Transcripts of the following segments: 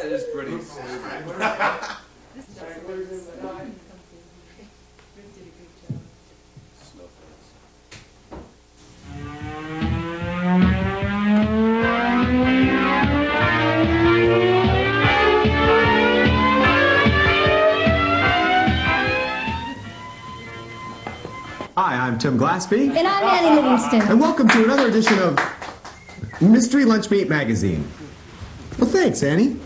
That is pretty stupid. Hi, I'm Tim Glasby. And I'm Annie Livingston. And welcome to another edition of Mystery Lunch Meat Magazine. Well, thanks, Annie.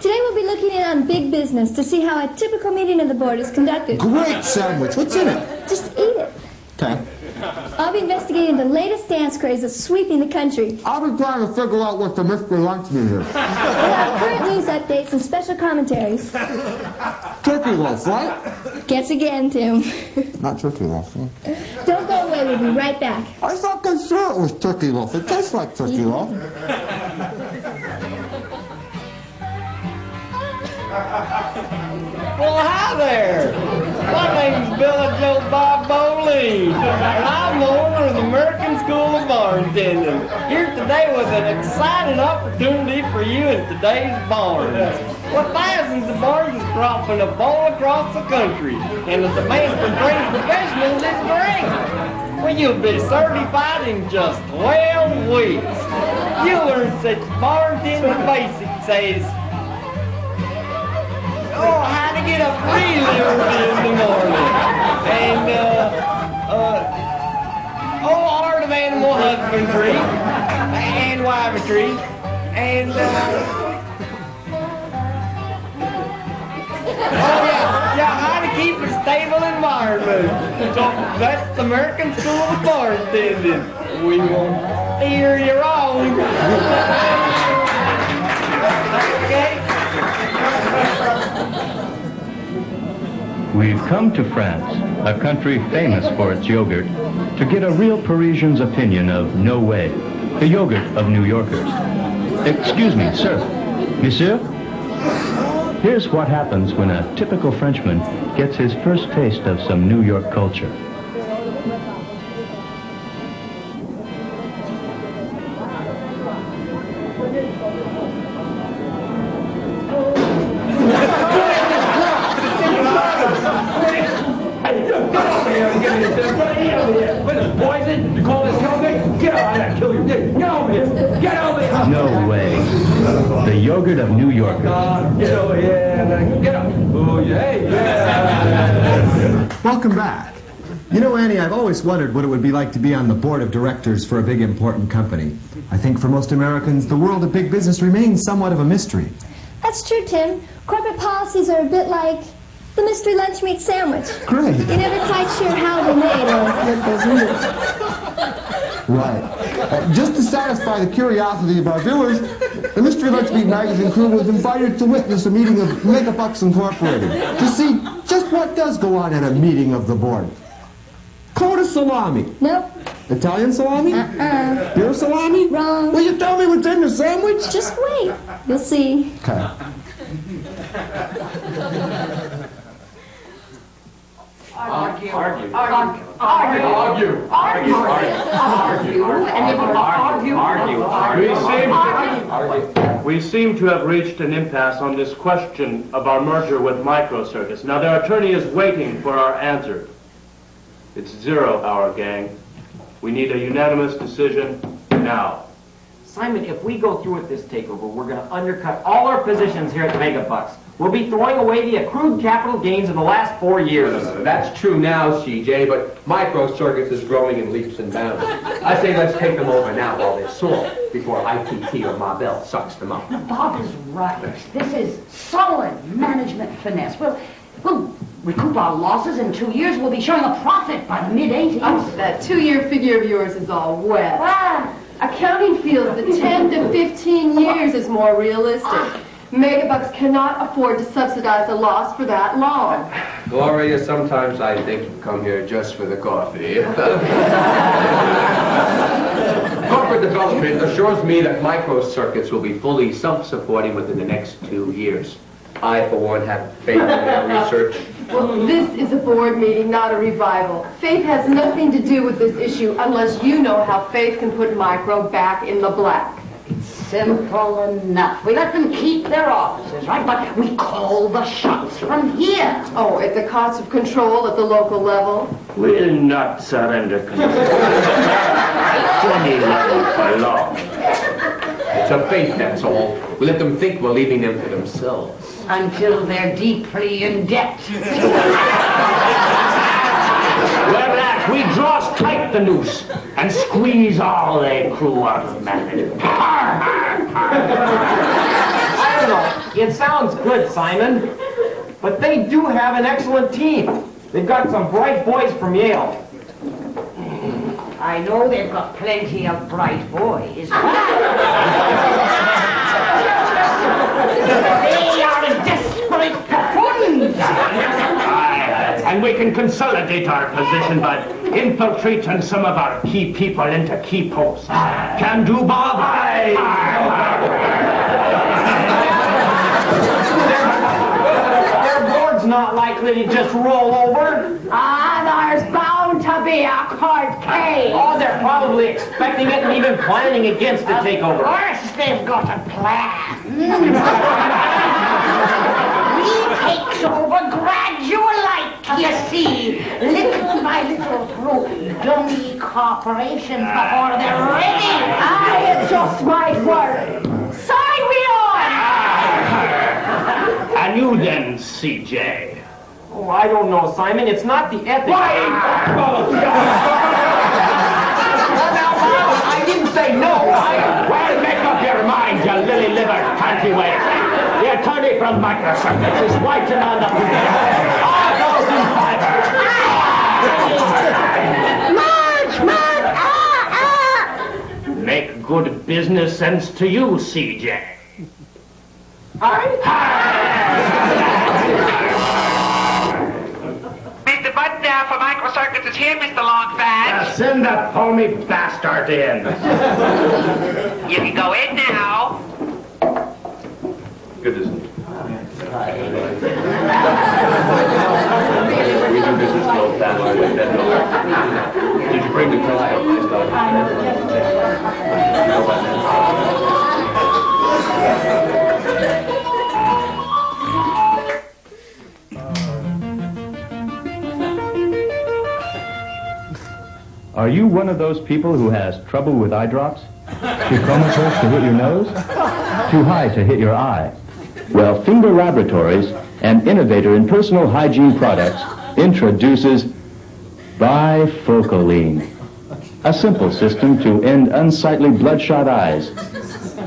Today we'll be looking in on big business to see how a typical meeting of the board is conducted. Great sandwich. What's in it? Just eat it. Okay. I'll be investigating the latest dance craze that's sweeping the country. I'll be trying to figure out what the Mystery Lunch Meat is. We'll have current news updates and special commentaries. Turkey loaf, right? Guess again, Tim. Not turkey loaf, huh? Don't go away. We'll be right back. I thought they said it was turkey loaf. It tastes like turkey loaf. Well, hi there. My name's Billy Joe Bob Boleen, and I'm the owner of the American School of Bartending. Here today with an exciting opportunity for you in today's barns. Well, thousands of barns is cropping up all across the country, and the demand for trained professionals is great. Well, you'll be certified in just 12 weeks. You'll learn such bartending basics as how to get up really early in the morning, and art of animal husbandry and wifery, and how to keep a stable environment. So that's the American School of Bartending. We won't steer you wrong. Okay. We've come to France, a country famous for its yogurt, to get a real Parisian's opinion of No Way, the yogurt of New Yorkers. Excuse me, sir. Monsieur? Here's what happens when a typical Frenchman gets his first taste of some New York culture. Poison? You call this yogurt? Get out! I'll kill you! Get over here! Get over here! No way. The yogurt of New Yorkers. Get over here! Get up! Oh yeah! Welcome back. You know, Annie, I've always wondered what it would be like to be on the board of directors for a big, important company. I think for most Americans, the world of big business remains somewhat of a mystery. That's true, Tim. Corporate policies are a bit like the mystery lunch meat sandwich. Great. You're never quite sure how they're made or what goes into it. Right. Just to satisfy the curiosity of our viewers, the Mystery Lunch Meat Magazine crew was invited to witness a meeting of Megabucks Incorporated to see just what does go on at a meeting of the board. Coda salami. Nope. Italian salami? Beer salami? Wrong. Will you tell me what's in the sandwich? Just wait. You'll see. Okay. Argue. Argue. Argue. Argue. Argue. We seem to have reached an impasse on this question of our merger with Microcircus. Now, their attorney is waiting for our answer. It's 0 hour, gang. We need a unanimous decision now. Simon, if we go through with this takeover, we're going to undercut all our positions here at Megabucks. We'll be throwing away the accrued capital gains of the last 4 years. That's true now, CJ, but Microcircus is growing in leaps and bounds. I say let's take them over now while they're sore, before ITT or Marbell sucks them up. Bob is right. This is solid management finesse. We'll recoup our losses in 2 years. We'll be showing a profit by the mid-'80s. Oh, that 2-year figure of yours is all wet. Accounting feels that 10 to 15 years is more realistic. Megabucks cannot afford to subsidize a loss for that long. Gloria, sometimes I think you come here just for the coffee. Corporate development assures me that Microcircuits will be fully self-supporting within the next 2 years. I, for one, have faith in their research. Well, this is a board meeting, not a revival. Faith has nothing to do with this issue unless you know how Faith can put Micro back in the black. Simple enough. We let them keep their offices, right? But we call the shots from here. Oh, at the cost of control at the local level? We'll not surrender control. Any level for long. It's a faith, that's all. We let them think we're leaving them to themselves. Until they're deeply in debt. Whereas we draw tight the noose and squeeze all their crew out of management. I don't know. It sounds good, Simon. But they do have an excellent team. They've got some bright boys from Yale. I know they've got plenty of bright boys. They are a desperate fund. And we can consolidate our position by infiltrating some of our key people into key posts. Can do, Bob? Their board's not likely to just roll over. There's bound to be a court case. Oh, they're probably expecting it and even planning against the takeover. Of course they've got a plan. We takes over gradual-like, you see. Little by little through dummy corporations before they're ready. It just might work. Sign me on! And you then, CJ. Oh, I don't know, Simon. It's not the ethics. Why? Well, now, Bob, I didn't say no. Well, make up your mind, you lily-livered panty-waist. The attorney from Microsoft is waiting on the all those in favor. Make good business sense to you, CJ. Mr. Button for Microcircuits is here, Mr. Longfat. Send that phony bastard in. You can go in now. Good, isn't it? We do business no family with that no. Did you bring the telescope? Are you one of those people who has trouble with eye drops? Too comatose to hit your nose? Too high to hit your eye? Well, Finger Laboratories, an innovator in personal hygiene products, introduces bifocaline, a simple system to end unsightly bloodshot eyes.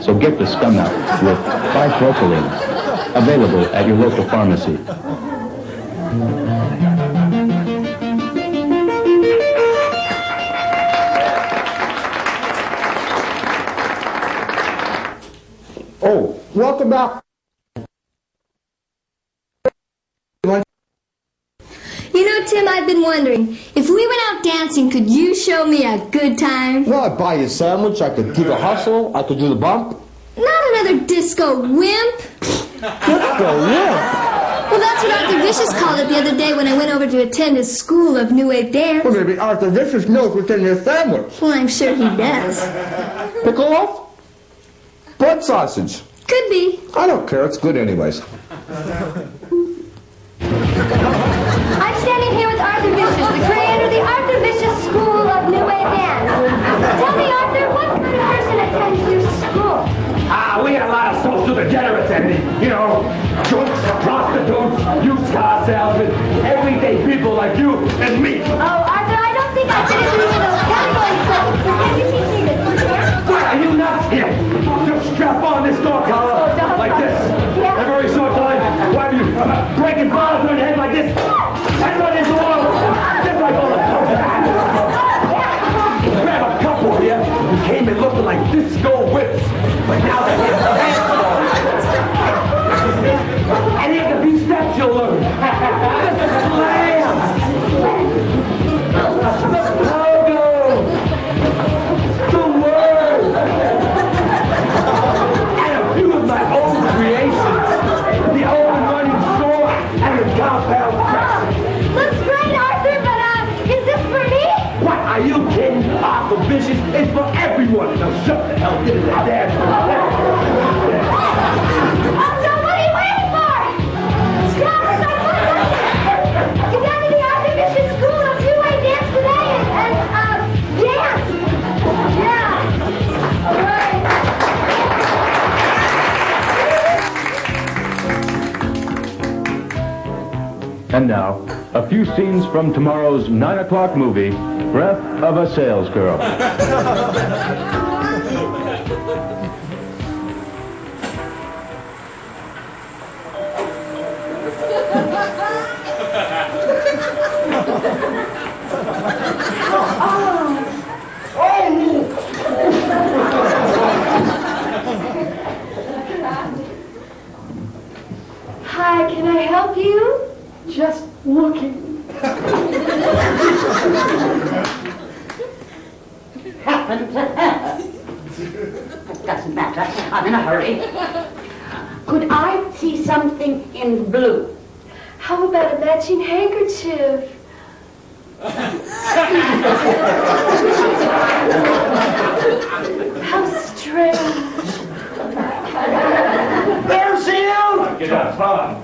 So get the scum out with bifocaline, available at your local pharmacy. Oh, welcome back. You know, Tim, I've been wondering, if we went out dancing, could you show me a good time? Well, I'd buy you a sandwich, I could do the hustle, I could do the bump. Not another disco wimp. Disco wimp? Well, that's what Arthur Vicious called it the other day when I went over to attend his school of New Wave dance. Well, maybe Arthur Vicious knows what's in your sandwich. Well, I'm sure he does. Pickle off? Blood sausage. Could be. I don't care, it's good anyways. I'm standing here with Arthur Vicious, the creator of the Arthur Vicious School of New Wave Dance. Tell me, Arthur, what kind of person attends your school? We got a lot of social degenerates, and you know, drunks, prostitutes, used car salesmen, everyday people like you and me. Oh, Arthur, I don't think I fit into either of those categories, so can you teach me this, here? What, are you nuts? Here, just strap on this dog collar like this. Yeah. Every short time, while you breaking bottles on your head like this, and run into all just like all the grab a couple here who came in looking like disco whips, but now they're here to dance for all. And here's the beat steps you'll learn. The slam. The pogo. The word. And a few of my own creations. The old running saw and the compound press. Looks great, Arthur, but, is this for me? What, are you kidding? Arthur Vicious is for everyone. Now shut the hell into that dance. And now, a few scenes from tomorrow's 9 o'clock movie, Breath of a Salesgirl. Hi, can I help you? Just looking. Happened to her. It doesn't matter. I'm in a hurry. Could I see something in blue? How about a matching handkerchief? How strange. There she is! Get up, Tom.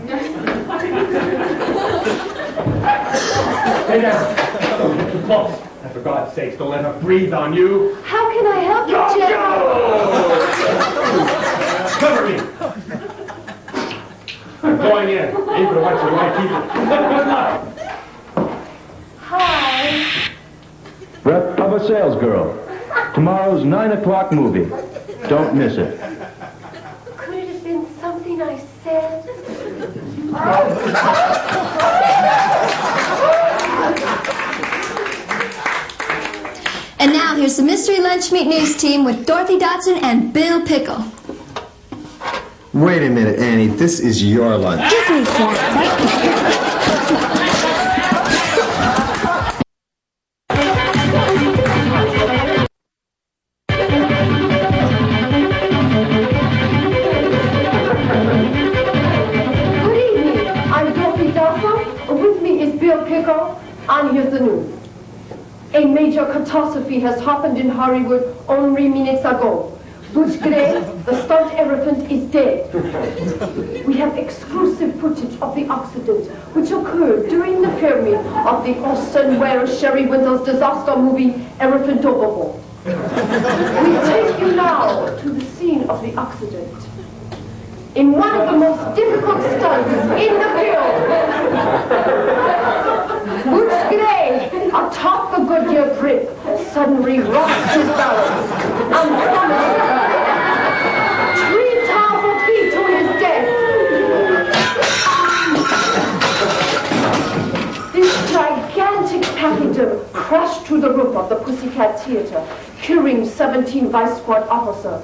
Stay down. Too close. And for God's sakes, don't let her breathe on you. How can I help you, Jeff? Cover me. I'm going in. Ain't gonna watch your wife either. Good luck. Hi. Breath of a Salesgirl. Tomorrow's 9 o'clock movie. Don't miss it. Could it have been something I said? And now here's the Mystery Lunch Meat News team with Dorothy Dotson and Bill Pickle. Wait a minute, Annie. This is your lunch. Give me that. Good evening. I'm Dorothy Dotson. With me is Bill Pickle. And here's the news. A major catastrophe has happened in Hollywood only minutes ago. Butch Gray, the stunt elephant, is dead. We have exclusive footage of the accident which occurred during the filming of the Orson Welles Sherry Winters disaster movie, Elephant Overboard. We take you now to the scene of the accident. In one of the most difficult stunts in the film, Butch Gray, atop the Goodyear bridge, suddenly lost his balance and plummeted 3,000 feet to his death. This gigantic pachyderm crashed through the roof of the Pussycat Theater, killing 17 Vice Squad officers.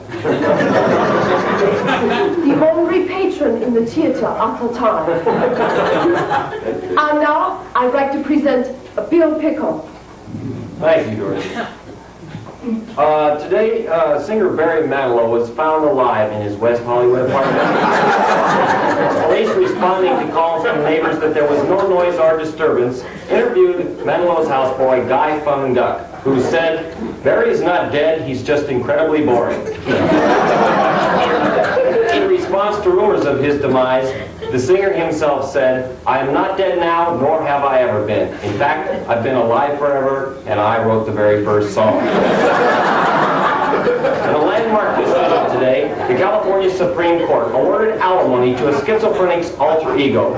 The only patron in the theater at the time. And now, I'd like to present Bill Pickle. Thank you, Dorothy. Today, singer Barry Manilow was found alive in his West Hollywood apartment. Police responding to calls from neighbors that there was no noise or disturbance interviewed Manilow's houseboy, Guy Fung Duck, who said, "Barry's not dead, he's just incredibly boring." In response to rumors of his demise, the singer himself said, "I am not dead now, nor have I ever been. In fact, I've been alive forever, and I wrote the very first song." In a landmark decision today, the California Supreme Court awarded alimony to a schizophrenic's alter ego.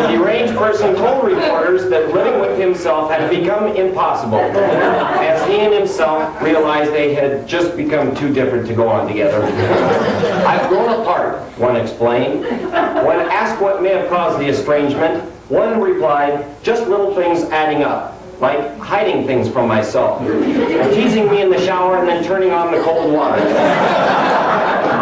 The deranged person told reporters that living with himself had become impossible, as he and himself realized they had just become too different to go on together. "I've grown apart," one explained. When asked what may have caused the estrangement, one replied, "Just little things adding up, like hiding things from myself, and teasing me in the shower and then turning on the cold water.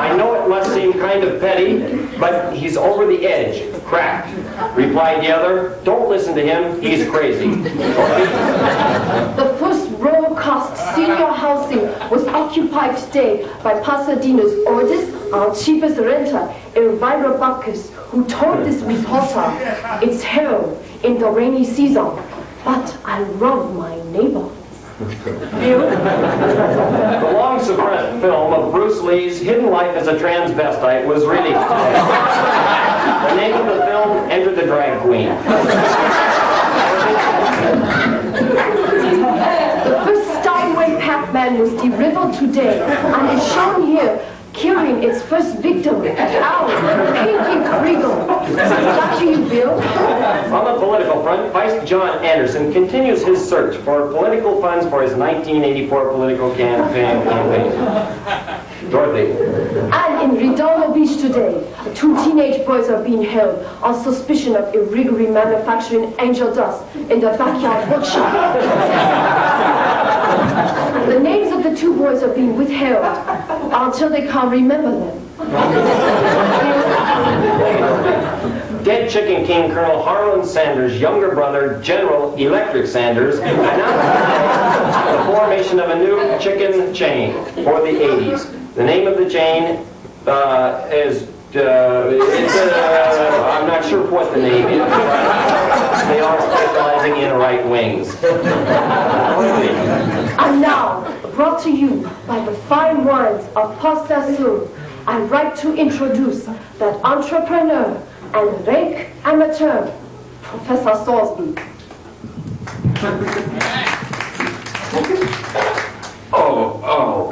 I know it must seem kind of petty, but he's over the edge, cracked." Replied the other, "Don't listen to him, he's crazy." The first roll-cast senior housing was occupied today by Pasadena's oldest and cheapest renter, Elvira Bacchus, who told this reporter, "It's hell in the rainy season, but I love my neighborhoods." The long-suppressed film of Bruce Lee's hidden life as a transvestite was released today. The name of the film, Enter the Drag Queen. The first Steinway Pac-Man was delivered today and is shown here curing its first victim, our Pinky Kriegel. Back to you, Bill. On the political front, Vice John Anderson continues his search for political funds for his 1984 political campaign. Dorothy. And in Redondo Beach today, 2 teenage boys are being held on suspicion of illegally manufacturing angel dust in the backyard workshop. The names of the 2 boys are being withheld until they can't remember them. Dead Chicken King Colonel Harlan Sanders' younger brother, General Electric Sanders, announced the formation of a new chicken chain for the 80s. The name of the chain is, I'm not sure what the name is, but they are specializing in right wings. And now, brought to you by the fine wines of Pasta Sur, I'd like to introduce that entrepreneur and rank amateur, Professor Sorsby. Oh,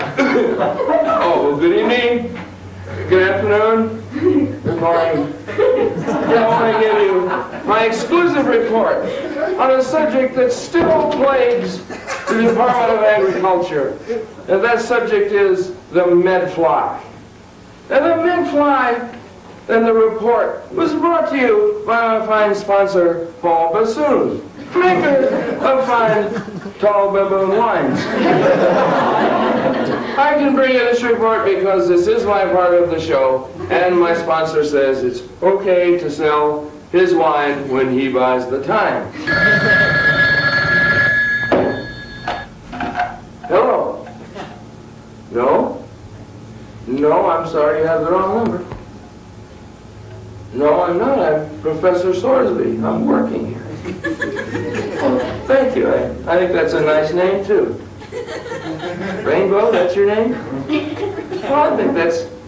good evening, good afternoon, good morning. I want to give you my exclusive report on a subject that still plagues the Department of Agriculture, and that subject is the medfly. And the medfly and the report was brought to you by our fine sponsor, Paul Bassoon, maker of fine tall baboon wines. I can bring you this report because this is my part of the show, and my sponsor says it's okay to sell his wine when he buys the time. Hello? No? No, I'm sorry, you have the wrong number. No, I'm not. I'm Professor Sorsby. I'm working here. Oh, thank you. I think that's a nice name, too. Rainbow, that's your name? Well, I think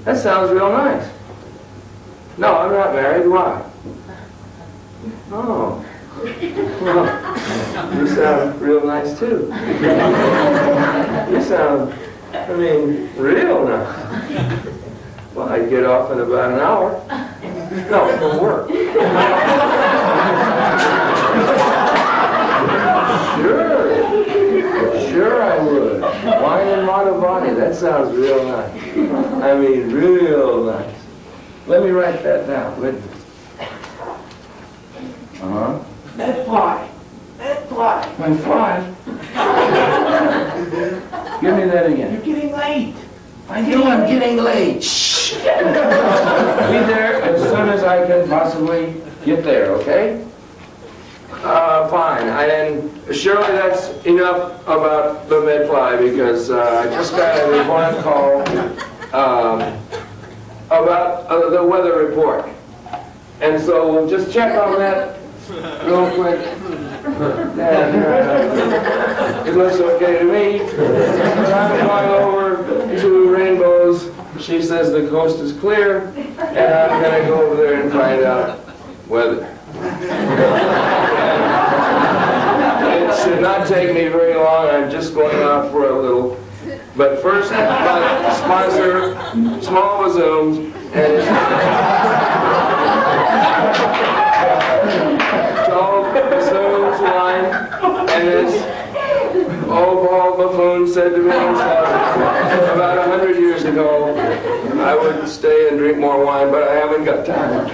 that sounds real nice. No, I'm not married. Why? Oh. Well, you sound real nice, too. You sound, real nice. Well, I'd get off in about an hour. No, from work. Sure I would. Wine and Montavani, that sounds real nice. Real nice. Let me write that down. Medfly. Medfly? Give me that again. You're getting late. I know I'm getting late. Shh. Be there as soon as I can possibly get there, okay? Fine. And surely that's enough about the medfly because I just got a important call about the weather report. And so we'll just check on that real quick. And it looks okay to me. I'm going over to Rainbows. She says the coast is clear, and I'm going to go over there and find out weather. It should not take me very long. I'm just going out for a little. But first, my sponsor, Small Bazooms, and Tall Bazooms line, and this old bald buffoon said to me about 100 years ago, I would stay and drink more wine, but I haven't got time.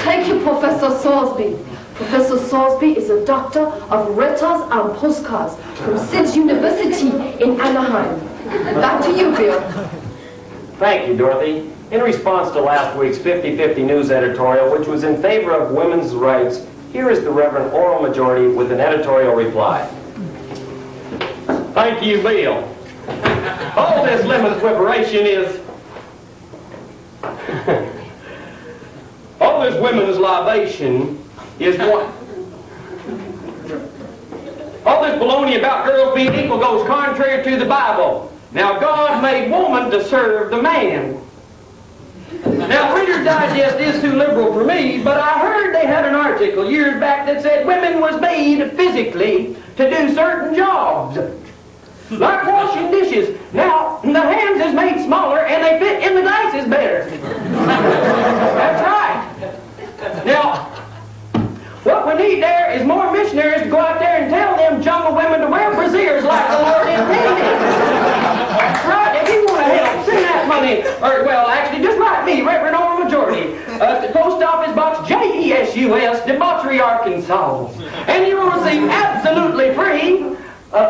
Thank you, Professor Sorsby. Professor Sorsby is a doctor of letters and postcards from Sid's University in Anaheim. Back to you, Bill. Thank you, Dorothy. In response to last week's 50-50 news editorial, which was in favor of women's rights, here is the Reverend Oral Majority with an editorial reply. Thank you, Bill. All this lemon preparation is... all this women's libation is what... all this baloney about girls being equal goes contrary to the Bible. Now, God made woman to serve the man. Now, Now, Reader's Digest is too liberal for me, but I heard they had an article years back that said women was made physically to do certain jobs. Like washing dishes. Now, the hands is made smaller and they fit in the glasses better. That's right. Now, what we need there is more missionaries to go out there and tell them jungle women to wear brassieres like the Lord intended. That's right. If you want to help, send that money, or, well, actually, just like me, Reverend Oral Majority, to Post Office Box JESUS, Debauchery, Arkansas. And you will receive absolutely free,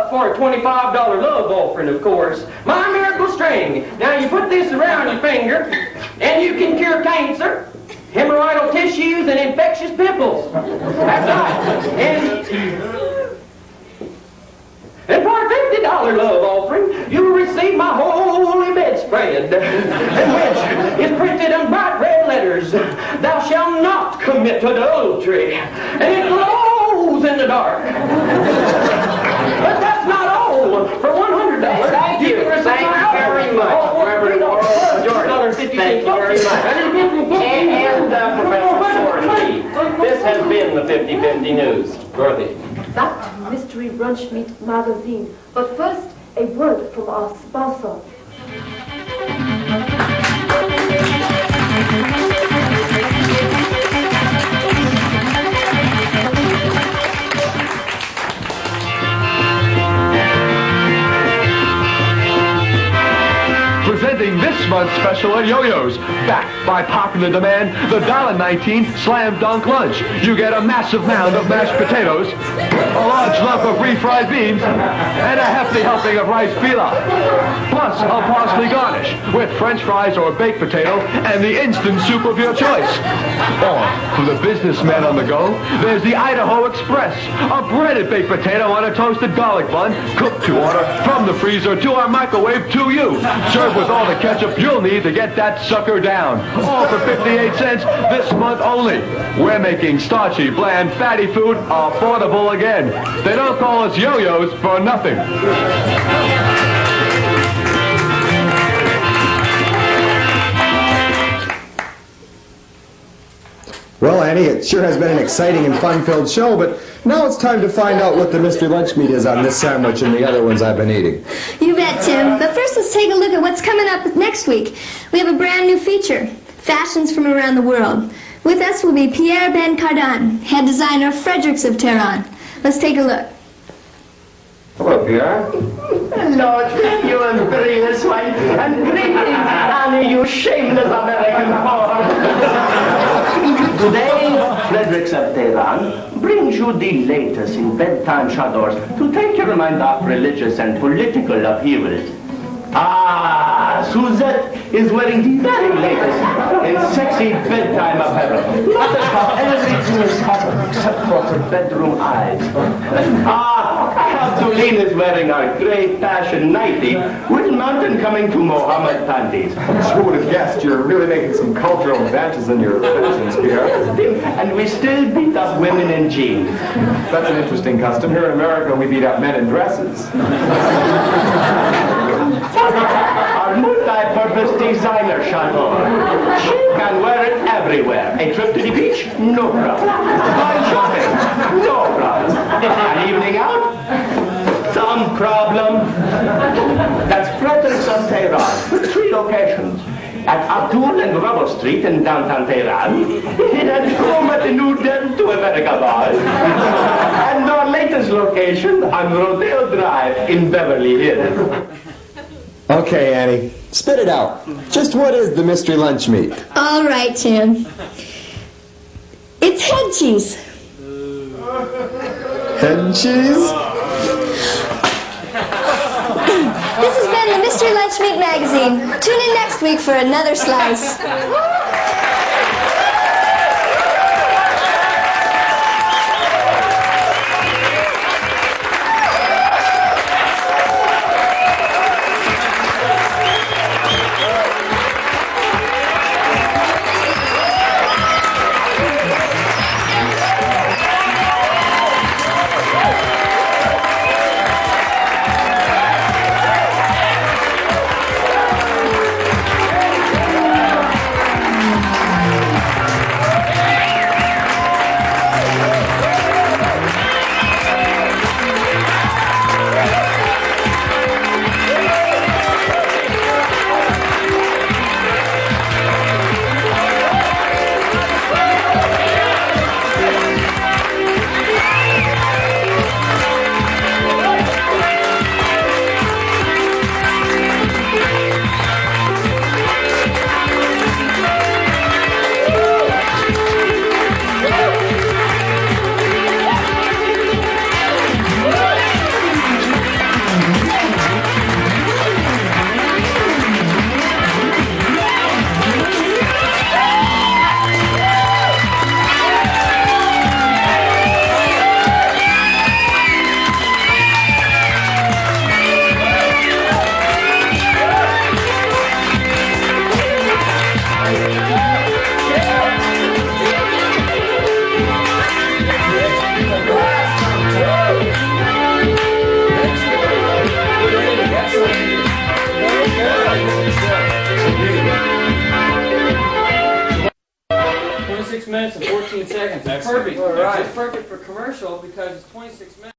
for a $25 love offering, of course, my miracle string. Now, you put this around your finger, and you can cure cancer, hemorrhoidal tissues, and infectious pimples. That's right. And for a $50 love offering, you will receive my holy bedspread, which is printed in bright red letters. Thou shalt not commit adultery. And it glows in the dark. But that's not all. For $100, Thank you very much, Reverend Oral Majority. Thank you very much. And Professor Dorothy, this has been the 50/50 News. Dorothy. Back to Mystery Lunch Meat Magazine. But first, a word from our sponsor. Presenting this month's special at Yo-Yo's. Backed by popular demand, the $1.19 Slam Dunk Lunch. You get a massive mound of mashed potatoes, a large lump of refried beans, and a hefty helping of rice pilaf. Plus a parsley garnish with French fries or baked potato and the instant soup of your choice. Or, for the businessmen on the go, there's the Idaho Express, a breaded baked potato on a toasted garlic bun, cooked to order from the freezer to our microwave to you. Served with all the ketchup you'll need to get that sucker down. All for 58 cents this month only. We're making starchy, bland, fatty food affordable again. They don't call us yo-yos for nothing. Well, Annie, it sure has been an exciting and fun-filled show, but now it's time to find out what the mystery lunch meat is on this sandwich and the other ones I've been eating. You bet, Tim. But first, let's take a look at what's coming up next week. We have a brand new feature, Fashions from Around the World. With us will be Pierre Ben Cardin, head designer of Fredericks of Tehran. Let's take a look. Hello, Pierre. Hello, thank you, imperious wife, and greetings, Annie, you shameless American whore. Today, Fredericks of Tehran brings you the latest in bedtime shadows to take your mind off religious and political upheavals. Ah, Suzette is wearing the very latest in sexy bedtime apparel. Notice how everything is covered except for her bedroom eyes. Abdulline is wearing a gray fashion nightie with mountain coming to Mohammed panties. Who would have guessed you're really making some cultural advances in your fashions, Pierre? And we still beat up women in jeans. That's an interesting custom. Here in America, we beat up men in dresses. Our multi-purpose designer chateau. She can wear it everywhere. A trip to the beach? No problem. Going shopping? No problem. An evening out? Some problem. That's Fredericks of Tehran with 3 locations. At Abdul and Rubble Street in downtown Tehran, it had home at the new Death to America bar. And our latest location on Rodeo Drive in Beverly Hills. Okay, Annie, spit it out. Just what is the mystery lunch meat? All right, Tim. It's head cheese. Head cheese? This has been the Mystery Lunch Meat Magazine. Tune in next week for another slice. 26 minutes and 14 seconds. That's perfect. All right. It's perfect for commercial because it's 26 minutes.